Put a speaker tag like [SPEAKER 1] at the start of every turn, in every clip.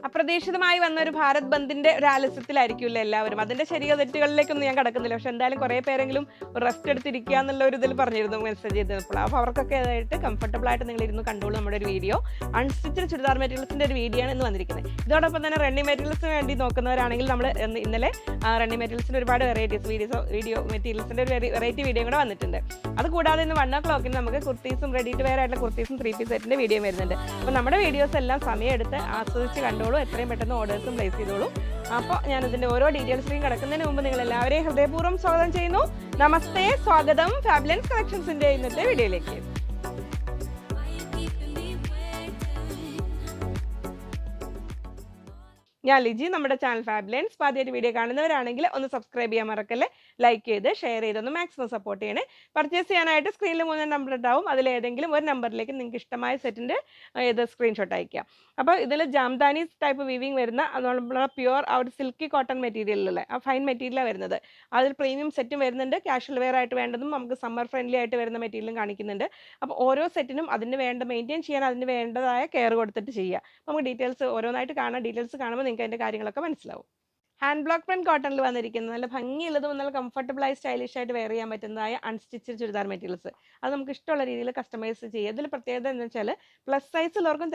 [SPEAKER 1] അപ്രതീക്ഷിതമായി വന്ന ഒരു ഭാരത് ബന്ദിന്റെ ഒരു ആലസ്യത്തിലായിരിക്കുമല്ലോ എല്ലാവരും. അതിന്റെ ശരിയോ തെറ്റുകളിലേക്കൊന്നും ഞാൻ കടക്കുന്നില്ല. പക്ഷെ എന്തായാലും കുറേ പേരെങ്കിലും റെസ്റ്റ് എടുത്തിരിക്കുക എന്നുള്ള ഒരു ഇതിൽ പറഞ്ഞിരുന്നു മെസ്സേജ് ചെയ്തപ്പോൾ. അപ്പോൾ അവർക്കൊക്കെ അതായിട്ട് കംഫർട്ടബിൾ ആയിട്ട് നിങ്ങൾ ഇരുന്ന് കണ്ടോളൂ നമ്മുടെ ഒരു വീഡിയോ. അൺസ്റ്റിച്ചഡ് ചുരിദാർ മെറ്റീരിയൽസിന്റെ ഒരു വീഡിയോ ആണ് ഇന്ന് വന്നിരിക്കുന്നത്. ഇതോടൊപ്പം തന്നെ റണ്ണിങ് മെറ്റീരിയൽസിന് വേണ്ടി നോക്കുന്നവരാണെങ്കിൽ നമ്മൾ ഇന്നലെ റണ്ണിങ് മെറ്റീരിയൽസിന്റെ ഒരുപാട് വെറൈറ്റീസ് വീഡിയോ മെറ്റീരിയൽസിന്റെ ഒരു വെറൈറ്റി വീഡിയോ കൂടെ വന്നിട്ടുണ്ട്. അതുകൂടാതെ ഇന്ന് 1 o'clock നമുക്ക് കുർത്തീസും റെഡി ടു വെയർ ആയിട്ടുള്ള കുർത്തീസും 3-piece സെറ്റിന്റെ വീഡിയോ വരുന്നുണ്ട്. അപ്പോൾ നമ്മുടെ വീഡിയോസ് എല്ലാം സമയം എടുത്ത് ആസ്വദിച്ച് കണ്ടോളൂ. എത്രയും പെട്ടെന്ന് ഓർഡേഴ്സും പ്ലേസ് ചെയ്തോളൂ. അപ്പോൾ ഞാൻ ഇതിന്റെ ഓരോ ഡീറ്റെയിൽസിലേക്ക് കിടക്കുന്നതിന് മുമ്പ് നിങ്ങൾ എല്ലാവരെയും ഹൃദയപൂർവ്വം സ്വാഗതം ചെയ്യുന്നു. നമസ്തേ, സ്വാഗതം ഫാബുലൻസ് കളക്ഷൻസിന്റെ ഇന്നത്തെ വീഡിയോയിലേക്ക്. ഞാൻ ലിജി. നമ്മുടെ ചാനൽ ഫാബുലൻസ് ആദ്യമായിട്ട് വീഡിയോ കാണുന്നവരാണെങ്കിൽ ഒന്ന് സബ്സ്ക്രൈബ് ചെയ്യാൻ മറക്കല്ലേ, ലൈക്ക് ചെയ്ത് ഷെയർ ചെയ്തൊന്ന് മാക്സിമം സപ്പോർട്ട് ചെയ്യണേ. പർച്ചേസ് ചെയ്യാനായിട്ട് സ്ക്രീനിൽ 3 നമ്പർ ഉണ്ടാവും. അതിലേതെങ്കിലും ഒരു നമ്പറിലേക്ക് നിങ്ങൾക്ക് ഇഷ്ടമായ സെറ്റിൻ്റെ ഇത് സ്ക്രീൻഷോട്ട് അയക്കാം. അപ്പോൾ ഇതിൽ ജാംദാനി ടൈപ്പ് വീവിങ് വരുന്ന അതുപോലെ പ്യുവർ ആ ഒരു സിൽക്കി കോട്ടൺ മെറ്റീരിയലിലെ ആ ഫൈൻ മെറ്റീരിയലാണ് വരുന്നത്. അതിൽ പ്രീമിയം സെറ്റും വരുന്നുണ്ട്. കാഷ്വൽ വെയർ ആയിട്ട് വേണ്ടതും നമുക്ക് സമ്മർ ഫ്രണ്ട്ലി ആയിട്ട് വരുന്ന മെറ്റീരിയലും കാണിക്കുന്നുണ്ട്. അപ്പോൾ ഓരോ സെറ്റിനും അതിന് വേണ്ട മെയിൻറ്റെയിൻ ചെയ്യാൻ അതിന് വേണ്ടതായ കെയർ കൊടുത്തിട്ട് ചെയ്യുക. നമുക്ക് ഡീറ്റെയിൽസ് ഓരോന്നായിട്ട് കാണാം. ഡീറ്റെയിൽസ് കാണുമ്പോൾ നിങ്ങൾക്ക് അതിൻ്റെ കാര്യങ്ങളൊക്കെ മനസ്സിലാവും. ഹാൻഡ് ബ്ലോക്ക് പ്രിന്റ് കോട്ടണിൽ വന്നിരിക്കുന്ന നല്ല ഭംഗിയുള്ളതും നല്ല കംഫർട്ടബിളായി സ്റ്റൈലിഷ് ആയിട്ട് വെയർ ചെയ്യാൻ പറ്റുന്നതായ അൺസ്റ്റിച്ചഡ് ചുരിദാർ മെറ്റീരിയൽസ്. അത് നമുക്ക് ഇഷ്ടമുള്ള രീതിയിൽ കസ്റ്റമൈസ് ചെയ്യുക. ഇതിൽ പ്രത്യേകത എന്ന് വെച്ചാൽ പ്ലസ് സൈസ് ഉള്ളവർക്കും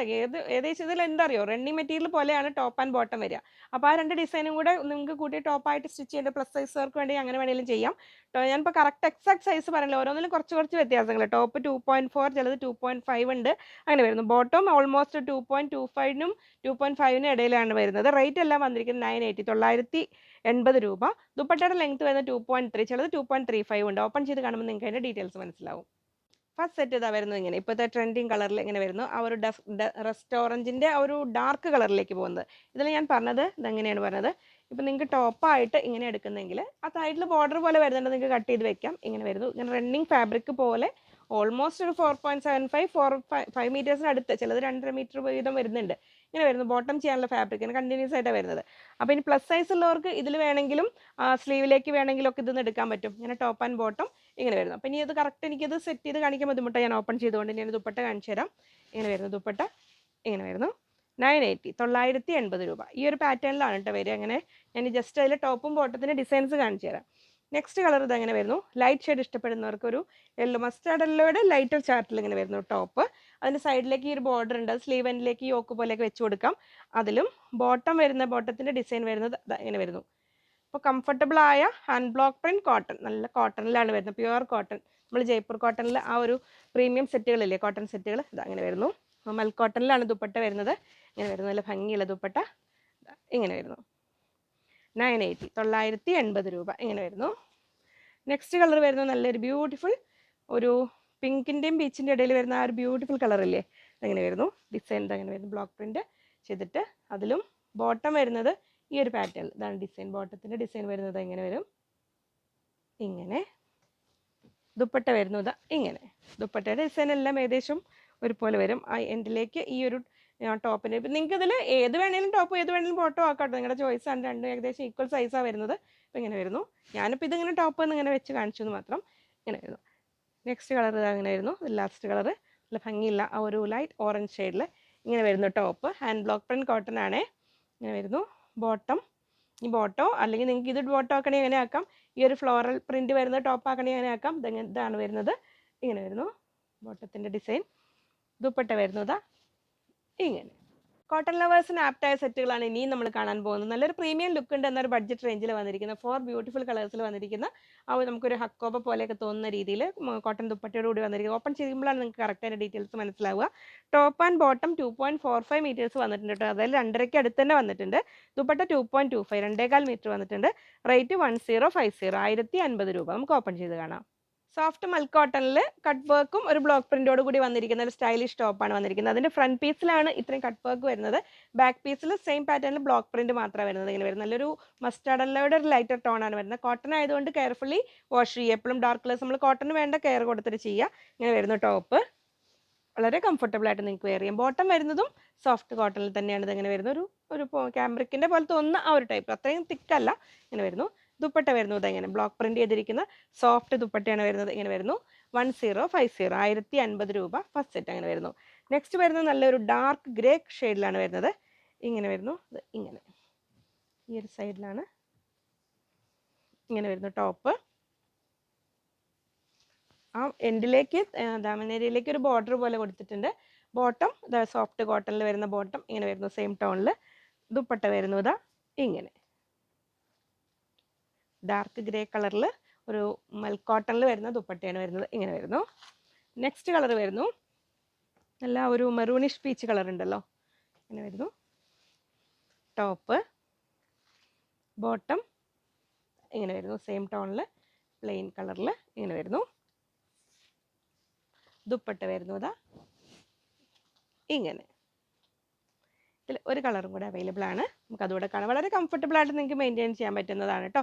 [SPEAKER 1] ഏകദേശം ഇതിൽ എന്താ അറിയോ, റണ്ണിങ് മെറ്റീരിയൽ പോലെയാണ് ടോപ്പ് ആൻഡ് ബോട്ടം വരിക. അപ്പോൾ ആ 2 ഡിസൈനും കൂടെ നിങ്ങൾക്ക് കൂട്ടി ടോപ്പായിട്ട് സ്റ്റിച്ച് ചെയ്യേണ്ട പ്ലസ് സൈസുകാർക്ക് വേണ്ടി അങ്ങനെ വേണമെങ്കിലും ചെയ്യാം. ഞാനിപ്പോൾ കറക്റ്റ് എക്സാക്ട് സൈസ് പറഞ്ഞില്ല, ഓരോന്നിലും കുറച്ച് വ്യത്യാസങ്ങൾ. ടോപ്പ് 2.4, ചിലത് 2.5 ഉണ്ട്, അങ്ങനെ വരുന്നു. ബോട്ടം ഓൾമോസ്റ്റ് 2.25-നും 2.5-നും ഇടയിലാണ് വരുന്നത്. റേറ്റ് എല്ലാം വന്നിരിക്കുന്നത് 980 രൂപ. ദുപ്പട്ടയുടെ ലെങ്ത് വരുന്നത് 2.3, ചിലത് 2.35 ഉണ്ട്. ഓപ്പൺ ചെയ്ത് കാണുമ്പോൾ നിങ്ങൾക്ക് അതിൻ്റെ ഡീറ്റെയിൽസ് മനസ്സിലാവും. ഫസ്റ്റ് സെറ്റ് ഇതാ വരുന്നു ഇങ്ങനെ, ഇപ്പോഴത്തെ ട്രെൻഡിങ് കളറിൽ ഇങ്ങനെ വരുന്നു. ആ ഒരു റസ്റ്റ് ഓറഞ്ചിൻ്റെ ആ ഒരു ഡാർക്ക് കളറിലേക്ക് പോകുന്നത്. ഇതിൽ ഞാൻ പറഞ്ഞത് ഇതെങ്ങനെയാണ് പറഞ്ഞത്, ഇപ്പം നിങ്ങൾക്ക് ടോപ്പായിട്ട് ഇങ്ങനെ എടുക്കുന്നെങ്കിൽ ആ സൈഡിൽ ബോർഡർ പോലെ വരുന്നുണ്ട്, നിങ്ങൾക്ക് കട്ട് ചെയ്ത് വെക്കാം. ഇങ്ങനെ വരുന്നു. ഇങ്ങനെ റണ്ണിങ് ഫാബ്രിക് പോലെ ഓൾമോസ്റ്റ് ഒരു 4.75-5 മീറ്റേഴ്സിന് അടുത്ത്, ചിലത് 2.5 മീറ്റർ വീതം വരുന്നുണ്ട്. ഇങ്ങനെ വരുന്നു. ബോട്ടം ചെയ്യാനുള്ള ഫാബ്രിക് ഇങ്ങനെ കണ്ടിന്യൂസ് ആയിട്ടാണ് വരുന്നത്. അപ്പോൾ ഇനി പ്ലസ് സൈസ് ഉള്ളവർക്ക് ഇതിൽ വേണമെങ്കിലും സ്ലീവിലേക്ക് വേണമെങ്കിലും ഒക്കെ ഇതൊന്ന് എടുക്കാൻ പറ്റും. ഇങ്ങനെ ടോപ്പ് ആൻഡ് ബോട്ടം ഇങ്ങനെ വരുന്നു. അപ്പോൾ ഇനി ഇത് കറക്റ്റ് എനിക്കിത് സെറ്റ് ചെയ്ത് കാണിക്കാൻ ബുദ്ധിമുട്ടാണ്. ഞാൻ ഓപ്പൺ ചെയ്തുകൊണ്ട് ഞാൻ ദുപ്പട്ട കാണിച്ചു തരാം. ഇങ്ങനെ വരുന്നു ദുപ്പട്ട, ഇങ്ങനെ വരുന്നു. 980 രൂപ. ഈ ഒരു പാറ്റേണിലാണ് കേട്ടോ വരിക. അങ്ങനെ ഞാൻ ജസ്റ്റ് അതിൽ ടോപ്പും ബോട്ടത്തിൻ്റെ ഡിസൈൻസ് കാണിച്ചു തരാം. നെക്സ്റ്റ് കളർ ഇതങ്ങനെ വരുന്നു. ലൈറ്റ് ഷെയ്ഡ് ഇഷ്ടപ്പെടുന്നവർക്ക് ഒരു മസ്റ്റാർഡ് യെല്ലോയുടെ ലൈറ്റർ ചാർട്ടിൽ ഇങ്ങനെ വരുന്നു ടോപ്പ്. അതിൻ്റെ സൈഡിലേക്ക് ഈ ഒരു ബോർഡർ ഉണ്ട്, അത് സ്ലീവ് എൻഡിലേക്ക് യോക്ക് പോലെയൊക്കെ വെച്ച് കൊടുക്കാം. അതിലും ബോട്ടത്തിൻ്റെ ഡിസൈൻ വരുന്നത് ഇങ്ങനെ വരുന്നു. അപ്പോൾ കംഫർട്ടബിൾ ആയ ഹാൻഡ് ബ്ലോക്ക് പ്രിന്റ് കോട്ടൺ, നല്ല കോട്ടണിലാണ് വരുന്നത്, പ്യുവർ കോട്ടൺ. നമ്മൾ ജയ്പൂർ കോട്ടണിൽ ആ ഒരു പ്രീമിയം സെറ്റുകളില്ലേ, കോട്ടൺ സെറ്റുകൾ, ഇതങ്ങനെ വരുന്നു. മൽ കോട്ടണിലാണ് ദുപ്പട്ട വരുന്നത്. ഇങ്ങനെ വരുന്നു, നല്ല ഭംഗിയുള്ള ദുപ്പട്ട ഇങ്ങനെ വരുന്നു. 980 രൂപ ഇങ്ങനെ വരുന്നു. നെക്സ്റ്റ് കളർ വരുന്നത് നല്ലൊരു ബ്യൂട്ടിഫുൾ ഒരു പിങ്കിൻ്റെയും പീച്ചിൻ്റെ ഇടയിൽ വരുന്ന ആ ഒരു ബ്യൂട്ടിഫുൾ കളറില്ലേ, അങ്ങനെ വരുന്നു. ഡിസൈൻ അങ്ങനെ വരുന്നു, ബ്ലോക്ക് പ്രിന്റ് ചെയ്തിട്ട്. അതിലും ബോട്ടം വരുന്നത് ഈ ഒരു പാറ്റേൺ, ഇതാണ് ഡിസൈൻ. ബോട്ടത്തിൻ്റെ ഡിസൈൻ വരുന്നത് ഇങ്ങനെ വരും. ഇങ്ങനെ ദുപ്പട്ട വരുന്നത് ഇങ്ങനെ. ദുപ്പട്ടയുടെ ഡിസൈൻ എല്ലാം ഏകദേശം ഒരുപോലെ വരും. ആ എൻഡിലേക്ക് ഈ ഒരു ടോപ്പിന് ഇപ്പം നിങ്ങൾക്ക് ഇതിൽ ഏത് വേണമെങ്കിലും ടോപ്പ് ഏത് വേണമെങ്കിലും ബോട്ടോ ആക്കാട്ടോ, നിങ്ങളുടെ ചോയ്സ് ആണ്. രണ്ടും ഏകദേശം ഈക്വൽ സൈസാണ് വരുന്നത്. അപ്പോൾ ഇങ്ങനെ വരുന്നു. ഞാനിപ്പോൾ ഇതിങ്ങനെ ടോപ്പ് എന്ന് ഇങ്ങനെ വെച്ച് കാണിച്ചു എന്ന് മാത്രം. ഇങ്ങനെ വരുന്നു. നെക്സ്റ്റ് കളർ അങ്ങനെ വരുന്നു. ലാസ്റ്റ് കളർ നല്ല ഭംഗിയില്ല ആ ഒരു ലൈറ്റ് ഓറഞ്ച് ഷെയ്ഡിൽ ഇങ്ങനെ വരുന്നു top. Hand block print cotton ആണേ. ഇങ്ങനെ വരുന്നു. ബോട്ടം ഈ ബോട്ടോ അല്ലെങ്കിൽ നിങ്ങൾക്ക് ഇത് ബോട്ടോ ആക്കണേ അങ്ങനെ ആക്കാം. ഈ ഒരു ഫ്ലോറൽ പ്രിന്റ് വരുന്ന ടോപ്പ് ആക്കണേ അങ്ങനെ ആക്കാം. ഇതാണ് വരുന്നത്. ഇങ്ങനെ വരുന്നു ബോട്ടത്തിൻ്റെ ഡിസൈൻ. ദുപ്പട്ട വരുന്നത് ഇങ്ങനെ. കോട്ടൺ ലവേഴ്സിന് ആപ്റ്റായ സെറ്റുകളാണ് ഇനിയും നമ്മൾ കാണാൻ പോകുന്നത്. നല്ലൊരു പ്രീമിയം ലുക്ക് ഉണ്ട് എന്നൊരു ബഡ്ജറ്റ് റേഞ്ചിൽ വന്നിരിക്കുന്ന 4 ബ്യൂട്ടിഫുൾ കളേഴ്സിൽ വന്നിരിക്കുന്ന ആ നമുക്കൊരു ഹക്കോബ പോലെയൊക്കെ തോന്നുന്ന രീതിയിൽ കോട്ടൺ ദുപ്പട്ടയോട് കൂടി വന്നിരിക്കുന്നത്. ഓപ്പൺ ചെയ്യുമ്പോഴാണ് നിങ്ങൾക്ക് കറക്റ്റ് അതിൻ്റെ ഡീറ്റെയിൽസ് മനസ്സിലാവുക. ടോപ്പ് ആൻഡ് ബോട്ടം 2.45 മീറ്റേഴ്സ് വന്നിട്ടുണ്ട് കേട്ടോ. അതായത് 2.5 അടുത്ത് തന്നെ വന്നിട്ടുണ്ട്. ദുപ്പട്ട 2.25 2.25 മീറ്റർ വന്നിട്ടുണ്ട്. റേറ്റ് 1050 1050 രൂപ. നമുക്ക് ഓപ്പൺ ചെയ്ത് കാണാം. സോഫ്റ്റ് മൽ കോട്ടണിൽ കട്ട് വർക്കും ഒരു ബ്ലോക്ക് പ്രിന്റോട് കൂടി വന്നിരിക്കുന്ന ഒരു സ്റ്റൈലിഷ് ടോപ്പാണ് വന്നിരിക്കുന്നത്. അതിൻ്റെ ഫ്രണ്ട് പീസിലാണ് ഇത്രയും കട്ട് വർക്ക് വരുന്നത്. ബാക്ക് പീസിൽ സെയിം പാറ്റേണിൽ ബ്ലോക്ക് പ്രിന്റ് മാത്രമേ വരുന്നത്. ഇങ്ങനെ വരുന്നത് നല്ലൊരു മസ്റ്റാർഡ് യെല്ലോയുടെ ഒരു ലൈറ്റർ ടോണാണ് വരുന്നത്. കോട്ടൺ ആയതുകൊണ്ട് കെയർഫുള്ളി വാഷ് ചെയ്യുക. എപ്പോഴും ഡാർക്ക് കളേഴ്സ് നമ്മൾ കോട്ടൺ വേണ്ട കെയർ കൊടുത്തിട്ട് ചെയ്യുക. ഇങ്ങനെ വരുന്നു ടോപ്പ്. വളരെ കംഫർട്ടബിൾ ആയിട്ട് നിങ്ങൾക്ക് വെയർ ചെയ്യാം. ബോട്ടം വരുന്നതും സോഫ്റ്റ് കോട്ടണിൽ തന്നെയാണ്. ഇതിങ്ങനെ വരുന്ന ഒരു ക്യാമ്പ്രിക്കിൻ്റെ പോലെ തോന്നുന്ന ആ ഒരു ടൈപ്പ്, അത്രയും തിക്കല്ല. ഇങ്ങനെ വരുന്നു. ദുപ്പട്ട വരുന്നത് ഇങ്ങനെ ബ്ലോക്ക് പ്രിന്റ് ചെയ്തിരിക്കുന്ന സോഫ്റ്റ് ദുപ്പട്ടയാണ് വരുന്നത്. ഇങ്ങനെ വരുന്നു. 1050 രൂപ ഫസ്റ്റ് സെറ്റ് അങ്ങനെ വരുന്നു. നെക്സ്റ്റ് വരുന്നത് നല്ലൊരു ഡാർക്ക് ഗ്രേ ഷെയ്ഡിലാണ് വരുന്നത്. ഇങ്ങനെ വരുന്നു. ഇത് ഇങ്ങനെ ഈ ഒരു സൈഡിലാണ് ഇങ്ങനെ വരുന്നു ടോപ്പ്. ആ എൻഡിലേക്ക് ദാമനേരിയിലേക്ക് ഒരു ബോർഡർ പോലെ കൊടുത്തിട്ടുണ്ട്. ബോട്ടം സോഫ്റ്റ് കോട്ടണിൽ വരുന്ന ബോട്ടം ഇങ്ങനെ വരുന്നു, സെയിം ടോണിൽ. ദുപ്പട്ട വരുന്നു ഇതാ ഇങ്ങനെ ഡാർക്ക് ഗ്രേ കളറിൽ ഒരു മൽക്ക് കോട്ടണിൽ വരുന്ന ദുപ്പട്ടയാണ് വരുന്നത്. ഇങ്ങനെ വരുന്നു. നെക്സ്റ്റ് കളർ വരുന്നു നല്ല ഒരു മെറൂണിഷ് പീച്ച് കളർ ഉണ്ടല്ലോ, ഇങ്ങനെ വരുന്നു. ടോപ്പ് ബോട്ടം ഇങ്ങനെ വരുന്നു, സെയിം ടോണിൽ പ്ലെയിൻ കളറിൽ ഇങ്ങനെ വരുന്നു. ദുപ്പട്ട വരുന്നു ഇതാ ഇങ്ങനെ. ഇതിൽ ഒരു കളറും കൂടെ അവൈലബിൾ ആണ്, നമുക്ക് അതുകൂടെ കാണാം. വളരെ കംഫർട്ടബിൾ ആയിട്ട് നിങ്ങൾക്ക് മെയിൻറ്റെയിൻ ചെയ്യാൻ പറ്റുന്നതാണ് കേട്ടോ.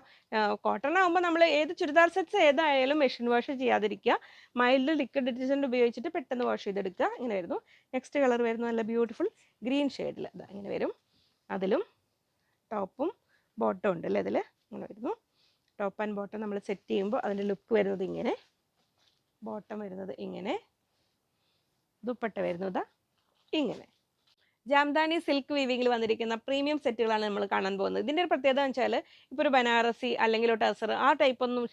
[SPEAKER 1] കോട്ടൺ ആകുമ്പോൾ നമ്മൾ ഏത് ചുരിദാർ സെറ്റ്സ് ഏതായാലും മെഷീൻ വാഷ് ചെയ്യാതിരിക്കുക. മൈൽഡ് ലിക്വിഡ് ഡിറ്റർജൻറ്റ് ഉപയോഗിച്ചിട്ട് പെട്ടെന്ന് വാഷ് ചെയ്തെടുക്കുക. ഇങ്ങനെ വരുന്നു. നെക്സ്റ്റ് കളർ വരുന്നു നല്ല ബ്യൂട്ടിഫുൾ ഗ്രീൻ ഷെയ്ഡിൽ, ഇതാ ഇങ്ങനെ വരും. അതിലും ടോപ്പും ബോട്ടം ഉണ്ട് അല്ലേ ഇതിൽ, ഇങ്ങനെ വരുന്നു. ടോപ്പ് ആൻഡ് ബോട്ടം നമ്മൾ സെറ്റ് ചെയ്യുമ്പോൾ അതിൻ്റെ ലുക്ക് വരുന്നത് ഇങ്ങനെ, ബോട്ടം വരുന്നത് ഇങ്ങനെ, ദുപ്പട്ട വരുന്നത് ഇങ്ങനെ. ജാംദാനി സിൽക്ക് വീവിങ്ങിൽ വന്നിരിക്കുന്ന പ്രീമിയം സെറ്റുകളാണ് നമ്മൾ കാണാൻ പോകുന്നത്. ഇതിൻ്റെ ഒരു പ്രത്യേകത എന്ന് വെച്ചാൽ ഇപ്പോൾ ഒരു ബനാറസി അല്ലെങ്കിൽ ഒരു ടസർ ആ ടൈപ്പ് ഒന്നും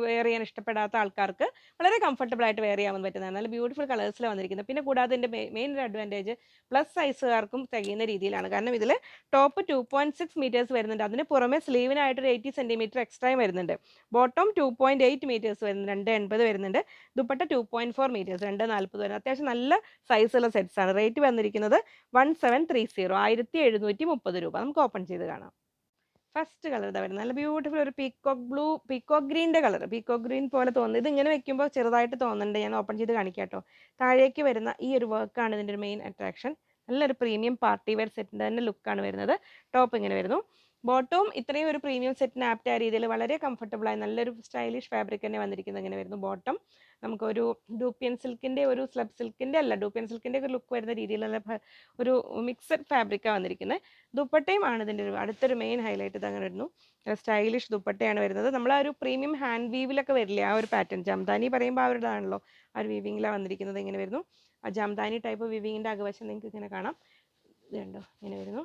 [SPEAKER 1] വെയർ ചെയ്യാൻ ഇഷ്ടപ്പെടാത്ത ആൾക്കാർക്ക് വളരെ കംഫർട്ടബിൾ ആയിട്ട് വെയർ ചെയ്യാൻ പറ്റുന്നതാണ്. നല്ല ബ്യൂട്ടിഫുൾ കളേഴ്സിൽ വന്നിരിക്കുന്നത്. പിന്നെ കൂടാതെ ഇതിൻ്റെ മെയിൻ ഒരു അഡ്വാൻറ്റേജ് പ്ലസ് സൈസുകാർക്കും തികയുന്ന രീതിയിലാണ്. കാരണം ഇതിൽ ടോപ്പ് 2.6 മീറ്റേഴ്സ് വരുന്നുണ്ട്. അതിന് പുറമെ സ്ലീവിനായിട്ടൊരു 80 സെൻറ്റിമീറ്റർ എക്സ്ട്രായും വരുന്നുണ്ട്. ബോട്ടം 2.8 മീറ്റേഴ്സ് വരുന്നുണ്ട്, 2.80 വരുന്നുണ്ട്. ദുപ്പട്ട 2.4 മീറ്റേഴ്സ്, 2.40 വരുന്നത്. അത്യാവശ്യം നല്ല സൈസുള്ള സെറ്റ്സ് ആണ്. റേറ്റ് വന്നിരിക്കുന്നത് 1730, 1730 രൂപ. നമുക്ക് ഓപ്പൺ ചെയ്ത് കാണാം. ഫസ്റ്റ് കളർ ഇതാ വരുന്നത് നല്ല ബ്യൂട്ടിഫുൾ ഒരു പീക്കോക്ക് ഗ്രീൻ്റെ കളർ, പീക്കോക്ക് ഗ്രീൻ പോലെ തോന്നുന്നത്. ഇത് ഇങ്ങനെ വെക്കുമ്പോൾ ചെറുതായിട്ട് തോന്നുന്നുണ്ട്. ഞാൻ ഓപ്പൺ ചെയ്ത് കാണിക്കാം കേട്ടോ. താഴേക്ക് വരുന്ന ഈ ഒരു വർക്കാണ് ഇതിൻ്റെ ഒരു മെയിൻ അട്രാക്ഷൻ. നല്ലൊരു പ്രീമിയം പാർട്ടി വെയർ സെറ്റിൻ്റെ തന്നെ ലുക്കാണ് വരുന്നത്. ടോപ്പ് ഇങ്ങനെ വരുന്നു. ബോട്ടവും ഇത്രയും ഒരു പ്രീമിയം സെറ്റിന് ആപ്റ്റ് ആയ രീതിയിൽ വളരെ കംഫർട്ടബിളായി നല്ലൊരു സ്റ്റൈലിഷ് ഫാബ്രിക് തന്നെ വന്നിരിക്കുന്നത്. ഇങ്ങനെ വരുന്നു. ബോട്ടം നമുക്കൊരു ഡൂപ്പിയൻ സിൽക്കിൻ്റെ ഒരു സ്ലബ് സിൽക്കിൻ്റെ അല്ല, ഡൂപ്പിയൻ സിൽക്കിൻ്റെ ഒരു ലുക്ക് വരുന്ന രീതിയിലുള്ള ഒരു മിക്സഡ് ഫാബ്രിക്കാണ് വന്നിരിക്കുന്നത്. ദുപ്പട്ടയും ആണ് ഇതിൻ്റെ ഒരു അടുത്തൊരു മെയിൻ ഹൈലൈറ്റ്. ഇത് അങ്ങനെ വരുന്നു. സ്റ്റൈലിഷ് ദുപ്പട്ടയാണ് വരുന്നത്. നമ്മൾ ആ ഒരു പ്രീമിയം ഹാൻഡ് വീവിലൊക്കെ വരില്ലേ ആ ഒരു പാറ്റേൺ, ജാംദാനി പറയുമ്പോൾ അവരുടേതാണല്ലോ, ആ ഒരു വീവിങ്ങിലാണ് വന്നിരിക്കുന്നത്. ഇങ്ങനെ വരുന്നു. ആ ജാംദാനി ടൈപ്പ് വീവിങ്ങിൻ്റെ അകവശം നിങ്ങൾക്ക് ഇങ്ങനെ കാണാം. ഇത് കണ്ടോ ഇങ്ങനെ വരുന്നു.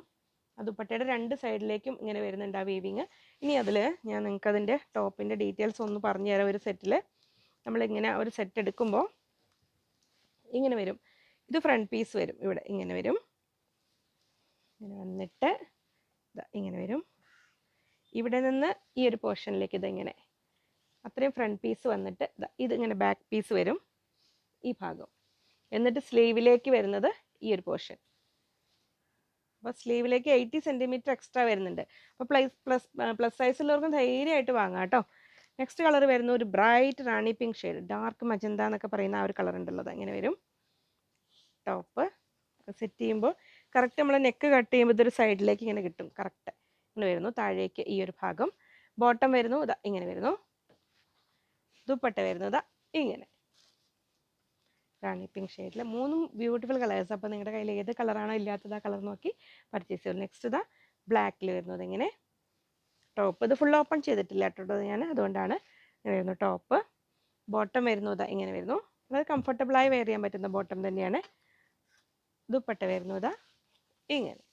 [SPEAKER 1] ആ ദുപ്പട്ടയുടെ രണ്ട് സൈഡിലേക്കും ഇങ്ങനെ വരുന്നുണ്ട് ആ വീവിങ്. ഇനി അതിൽ ഞാൻ നിങ്ങൾക്ക് അതിൻ്റെ ടോപ്പിൻ്റെ ഡീറ്റെയിൽസ് ഒന്ന് പറഞ്ഞു തരാം. ഒരു സെറ്റിൽ നമ്മളിങ്ങനെ ഒരു സെറ്റ് എടുക്കുമ്പോൾ ഇങ്ങനെ വരും. ഇത് ഫ്രണ്ട് പീസ് വരും, ഇവിടെ ഇങ്ങനെ വരും. ഇങ്ങനെ വന്നിട്ട് ഇങ്ങനെ വരും. ഇവിടെ നിന്ന് ഈ ഒരു പോർഷനിലേക്ക് ഇതിങ്ങനെ അത്രയും ഫ്രണ്ട് പീസ് വന്നിട്ട് ഇതിങ്ങനെ ബാക്ക് പീസ് വരും ഈ ഭാഗം. എന്നിട്ട് സ്ലീവിലേക്ക് വരുന്നത് ഈ ഒരു പോർഷൻ. അപ്പോൾ സ്ലീവിലേക്ക് 80 സെൻറ്റിമീറ്റർ എക്സ്ട്രാ വരുന്നുണ്ട്. അപ്പോൾ പ്ലസ് സൈസുള്ളവർക്കും ധൈര്യമായിട്ട് വാങ്ങാം കേട്ടോ. നെക്സ്റ്റ് കളർ വരുന്ന ഒരു ബ്രൈറ്റ് റാണി പിങ്ക് ഷെയ്ഡ്, ഡാർക്ക് മജന്ത എന്നൊക്കെ പറയുന്ന ആ ഒരു കളർ ഉണ്ടല്ലോ, അത് അങ്ങനെ വരും. ടോപ്പ് സെറ്റ് ചെയ്യുമ്പോൾ കറക്റ്റ് നമ്മൾ നെക്ക് കട്ട് ചെയ്യുമ്പോൾ ഇതൊരു സൈഡിലേക്ക് ഇങ്ങനെ കിട്ടും, കറക്റ്റ് ഇങ്ങനെ വരുന്നു. താഴേക്ക് ഈ ഒരു ഭാഗം. ബോട്ടം വരുന്നു ഇതാ ഇങ്ങനെ വരുന്നു. ദുപ്പട്ട വരുന്നത് ഇങ്ങനെ റാണി പിങ്ക് ഷെയ്ഡിൽ. മൂന്നും ബ്യൂട്ടിഫുൾ കളേഴ്സ്. അപ്പോൾ നിങ്ങളുടെ കയ്യിൽ ഏത് കളറാണോ ഇല്ലാത്തത് ആ കളർ നോക്കി പർച്ചേസ് ചെയ്യും. നെക്സ്റ്റ് ഇതാ ബ്ലാക്കിൽ വരുന്നത് ഇങ്ങനെ. ടോപ്പ് ഇത് ഫുൾ ഓപ്പൺ ചെയ്തിട്ടില്ല കേട്ടോ ഞാൻ, അതുകൊണ്ടാണ് ഇങ്ങനെ വരുന്നു. ടോപ്പ് ബോട്ടം വരുന്നു ഇതാ ഇങ്ങനെ വരുന്നു. അത് കംഫർട്ടബിളായി വെയർ ചെയ്യാൻ പറ്റുന്ന ബോട്ടം തന്നെയാണ്. ദുപ്പട്ട വരുന്നു ഇതാ ഇങ്ങനെ.